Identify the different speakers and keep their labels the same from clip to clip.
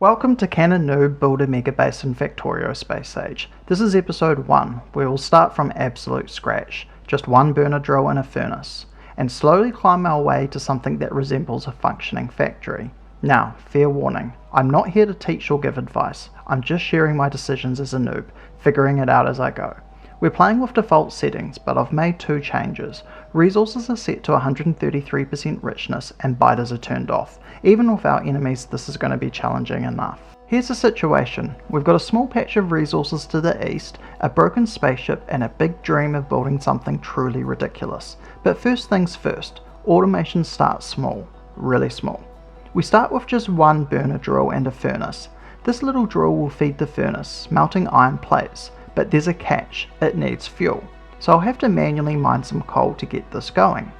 Speaker 1: Welcome to Can a Newb build a Megabase in Factorio Space Age. This is episode 1, where we'll start from absolute scratch, just one burner drill and a furnace, and slowly climb our way to something that resembles a functioning factory. Now, fair warning, I'm not here to teach or give advice, I'm just sharing my decisions as a noob, figuring it out as I go. We're playing with default settings, but I've made two changes. Resources are set to 133% richness and biters are turned off. Even without enemies, this is going to be challenging enough. Here's the situation. We've got a small patch of resources to the east, a broken spaceship, and a big dream of building something truly ridiculous. But first things first, automation starts small, really small. We start with just one burner drill and a furnace. This little drill will feed the furnace, melting iron plates. But there's a catch, it needs fuel, so I'll have to manually mine some coal to get this going.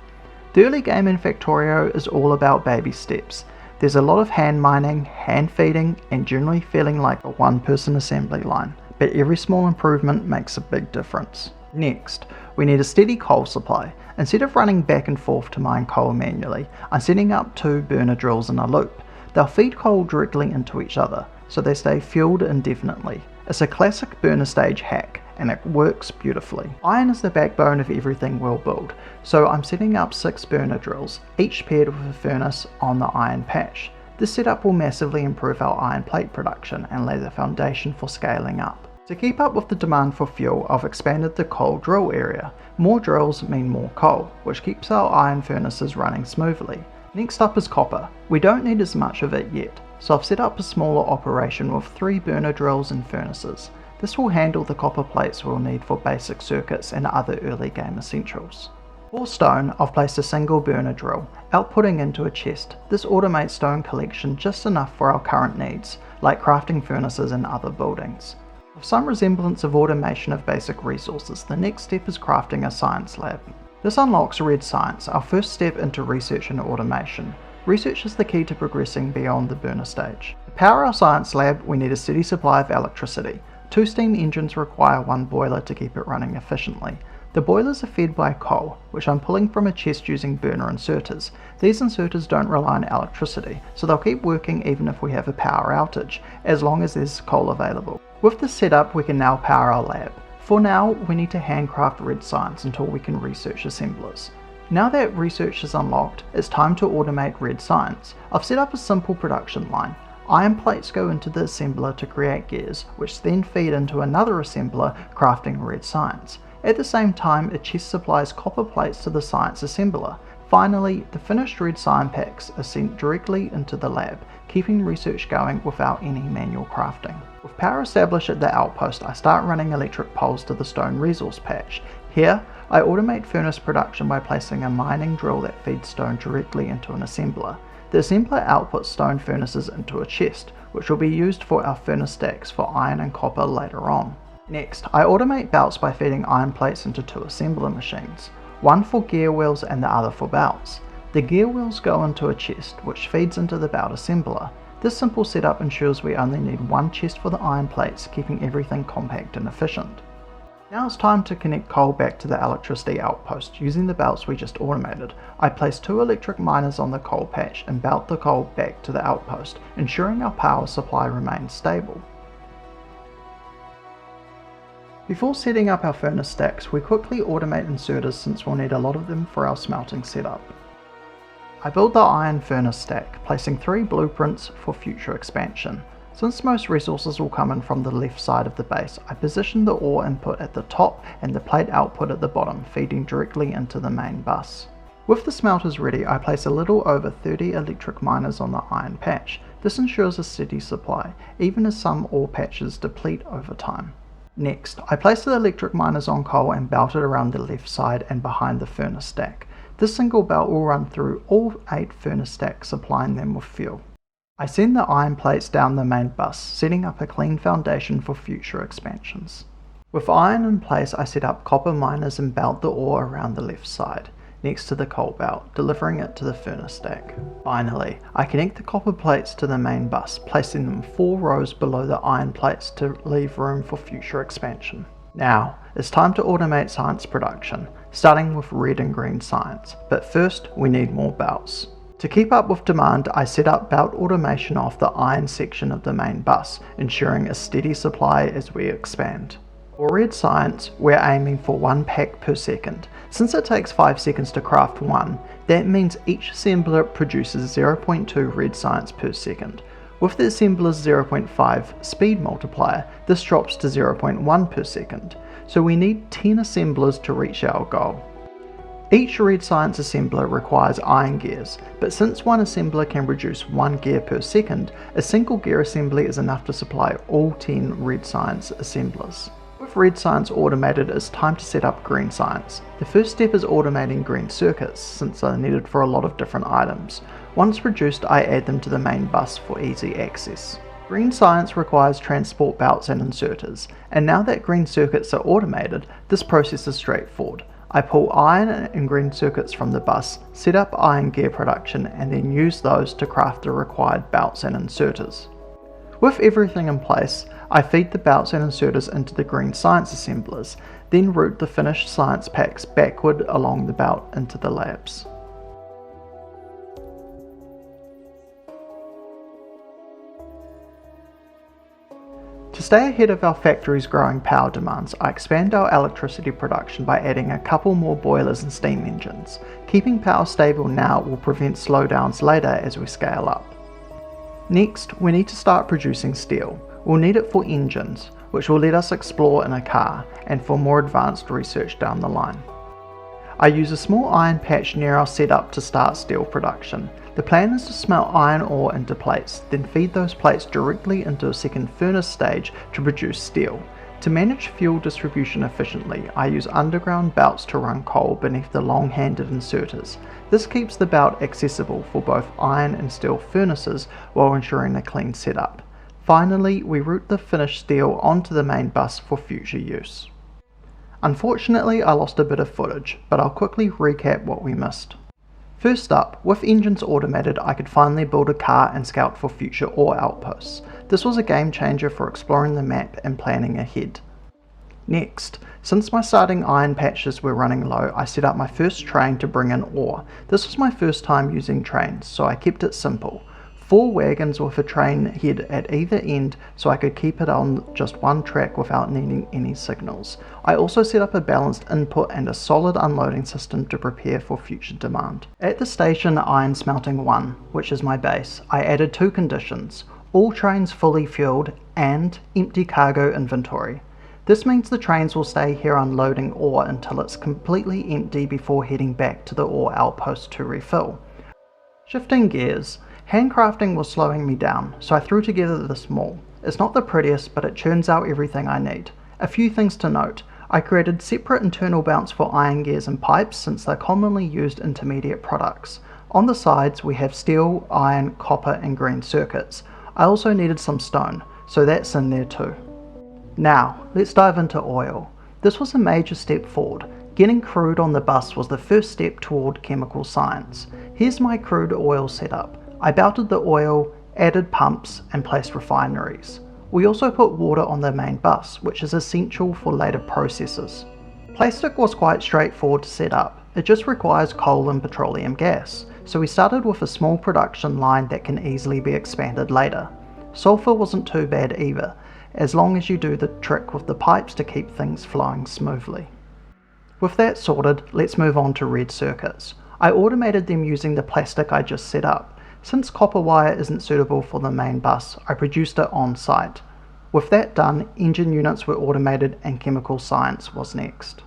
Speaker 1: The early game in Factorio is all about baby steps. There's a lot of hand mining, hand feeding, and generally feeling like a one-person assembly line, but every small improvement makes a big difference. Next, we need a steady coal supply. Instead of running back and forth to mine coal manually, I'm setting up two burner drills in a loop. They'll feed coal directly into each other, so they stay fueled indefinitely. It's a classic burner stage hack, and it works beautifully. Iron is the backbone of everything we'll build, so I'm setting up 6 burner drills, each paired with a furnace on the iron patch. This setup will massively improve our iron plate production and lay the foundation for scaling up. To keep up with the demand for fuel, I've expanded the coal drill area. More drills mean more coal, which keeps our iron furnaces running smoothly. Next up is copper. We don't need as much of it yet, so I've set up a smaller operation with 3 burner drills and furnaces. This will handle the copper plates we'll need for basic circuits and other early game essentials. For stone, I've placed a single burner drill, outputting into a chest. This automates stone collection just enough for our current needs, like crafting furnaces and other buildings. With some resemblance of automation of basic resources, the next step is crafting a science lab. This unlocks Red Science, our first step into research and automation. Research is the key to progressing beyond the burner stage. To power our science lab, we need a steady supply of electricity. 2 steam engines require 1 boiler to keep it running efficiently. The boilers are fed by coal, which I'm pulling from a chest using burner inserters. These inserters don't rely on electricity, so they'll keep working even if we have a power outage, as long as there's coal available. With this setup, we can now power our lab. For now, we need to handcraft Red Science until we can research assemblers. Now that research is unlocked, it's time to automate Red Science. I've set up a simple production line. Iron plates go into the assembler to create gears, which then feed into another assembler crafting Red Science. At the same time, a chest supplies copper plates to the science assembler. Finally, the finished Red Science packs are sent directly into the lab, keeping research going without any manual crafting. With power established at the outpost, I start running electric poles to the stone resource patch. Here, I automate furnace production by placing a mining drill that feeds stone directly into an assembler. The assembler outputs stone furnaces into a chest, which will be used for our furnace stacks for iron and copper later on. Next, I automate belts by feeding iron plates into 2 assembler machines, one for gear wheels and the other for belts. The gear wheels go into a chest, which feeds into the belt assembler. This simple setup ensures we only need 1 chest for the iron plates, keeping everything compact and efficient. Now it's time to connect coal back to the electricity outpost using the belts we just automated. I place 2 electric miners on the coal patch and belt the coal back to the outpost, ensuring our power supply remains stable. Before setting up our furnace stacks, we quickly automate inserters since we'll need a lot of them for our smelting setup. I build the iron furnace stack, placing 3 blueprints for future expansion. Since most resources will come in from the left side of the base, I position the ore input at the top and the plate output at the bottom, feeding directly into the main bus. With the smelters ready, I place a little over 30 electric miners on the iron patch. This ensures a steady supply, even as some ore patches deplete over time. Next, I place the electric miners on coal and belt it around the left side and behind the furnace stack. This single belt will run through all 8 furnace stacks, supplying them with fuel. I send the iron plates down the main bus, setting up a clean foundation for future expansions. With iron in place, I set up copper miners and belt the ore around the left side, next to the coal belt, delivering it to the furnace stack. Finally, I connect the copper plates to the main bus, placing them 4 rows below the iron plates to leave room for future expansion. Now, it's time to automate science production, starting with red and green science, but first we need more belts. To keep up with demand, I set up belt automation off the iron section of the main bus, ensuring a steady supply as we expand. For red science, we're aiming for 1 pack per second. Since it takes 5 seconds to craft one, that means each assembler produces 0.2 red science per second. With the assembler's 0.5 speed multiplier, this drops to 0.1 per second, so we need 10 assemblers to reach our goal. Each red science assembler requires iron gears, but since one assembler can produce 1 gear per second, a single gear assembly is enough to supply all 10 red science assemblers. With red science automated, it's time to set up green science. The first step is automating green circuits, since they're needed for a lot of different items. Once produced, I add them to the main bus for easy access. Green science requires transport belts and inserters, and now that green circuits are automated, this process is straightforward. I pull iron and green circuits from the bus, set up iron gear production, and then use those to craft the required belts and inserters. With everything in place, I feed the belts and inserters into the green science assemblers, then route the finished science packs backward along the belt into the labs. To stay ahead of our factory's growing power demands, I expand our electricity production by adding a couple more boilers and steam engines. Keeping power stable now will prevent slowdowns later as we scale up. Next, we need to start producing steel. We'll need it for engines, which will let us explore in a car, and for more advanced research down the line. I use a small iron patch near our setup to start steel production. The plan is to smelt iron ore into plates, then feed those plates directly into a second furnace stage to produce steel. To manage fuel distribution efficiently, I use underground belts to run coal beneath the long-handed inserters. This keeps the belt accessible for both iron and steel furnaces while ensuring a clean setup. Finally, we route the finished steel onto the main bus for future use. Unfortunately, I lost a bit of footage, but I'll quickly recap what we missed. First up, with engines automated, I could finally build a car and scout for future ore outposts. This was a game changer for exploring the map and planning ahead. Next, since my starting iron patches were running low, I set up my first train to bring in ore. This was my first time using trains, so I kept it simple. 4 wagons with a train head at either end so I could keep it on just one track without needing any signals. I also set up a balanced input and a solid unloading system to prepare for future demand. At the station Iron Smelting 1, which is my base, I added 2 conditions: all trains fully fueled and empty cargo inventory. This means the trains will stay here unloading ore until it's completely empty before heading back to the ore outpost to refill. Shifting gears, handcrafting was slowing me down, so I threw together this maul. It's not the prettiest, but it churns out everything I need. A few things to note: I created separate internal belts for iron gears and pipes since they're commonly used intermediate products. On the sides we have steel, iron, copper and green circuits. I also needed some stone, so that's in there too. Now, let's dive into oil. This was a major step forward. Getting crude on the bus was the first step toward chemical science. Here's my crude oil setup. I belted the oil, added pumps and placed refineries. We also put water on the main bus, which is essential for later processes. Plastic was quite straightforward to set up. It just requires coal and petroleum gas, so we started with a small production line that can easily be expanded later. Sulfur wasn't too bad either, as long as you do the trick with the pipes to keep things flowing smoothly. With that sorted, let's move on to red circuits. I automated them using the plastic I just set up. Since copper wire isn't suitable for the main bus, I produced it on site. With that done, engine units were automated and chemical science was next.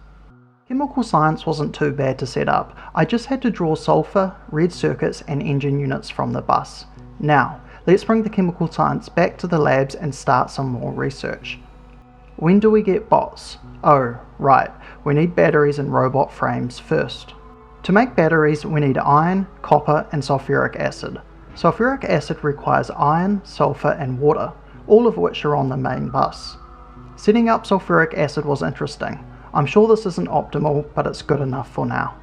Speaker 1: Chemical science wasn't too bad to set up. I just had to draw sulfur, red circuits and engine units from the bus. Now, let's bring the chemical science back to the labs and start some more research. When do we get bots? Oh, right, we need batteries and robot frames first. To make batteries, we need iron, copper and sulfuric acid. Sulfuric acid requires iron, sulfur and water, all of which are on the main bus. Setting up sulfuric acid was interesting. I'm sure this isn't optimal, but it's good enough for now.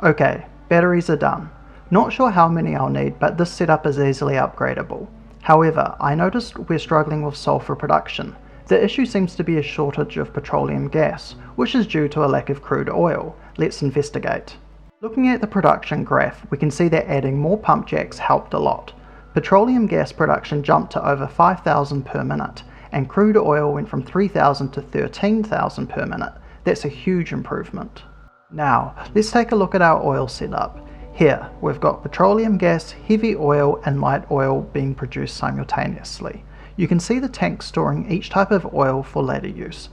Speaker 1: Okay, batteries are done. Not sure how many I'll need, but this setup is easily upgradable. However, I noticed we're struggling with sulfur production. The issue seems to be a shortage of petroleum gas, which is due to a lack of crude oil. Let's investigate. Looking at the production graph, we can see that adding more pump jacks helped a lot. Petroleum gas production jumped to over 5,000 per minute, and crude oil went from 3,000 to 13,000 per minute. That's a huge improvement. Now, let's take a look at our oil setup. Here, we've got petroleum gas, heavy oil and light oil being produced simultaneously. You can see the tanks storing each type of oil for later use.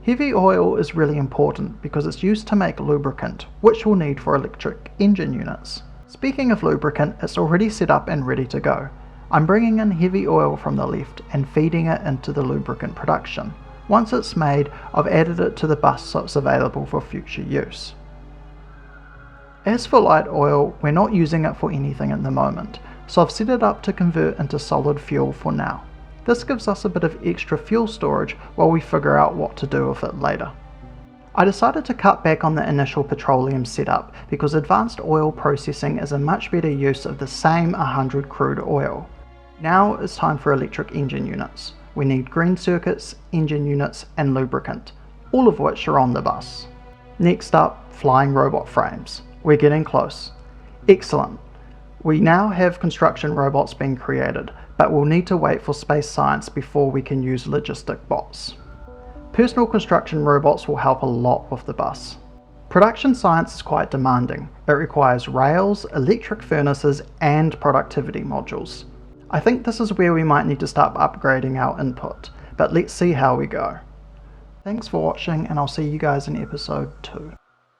Speaker 1: Heavy oil is really important because it's used to make lubricant, which we'll need for electric engine units. Speaking of lubricant, it's already set up and ready to go. I'm bringing in heavy oil from the left and feeding it into the lubricant production. Once it's made, I've added it to the bus so it's available for future use. As for light oil, we're not using it for anything at the moment, so I've set it up to convert into solid fuel for now. This gives us a bit of extra fuel storage while we figure out what to do with it later. I decided to cut back on the initial petroleum setup because advanced oil processing is a much better use of the same 100 crude oil. Now it's time for electric engine units. We need green circuits, engine units and lubricant, all of which are on the bus. Next up, flying robot frames. We're getting close. Excellent. We now have construction robots being created, but we'll need to wait for space science before we can use logistic bots. Personal construction robots will help a lot with the bus. Production science is quite demanding. It requires rails, electric furnaces and productivity modules. I think this is where we might need to start upgrading our input, but let's see how we go. Thanks for watching and I'll see you guys in episode 2.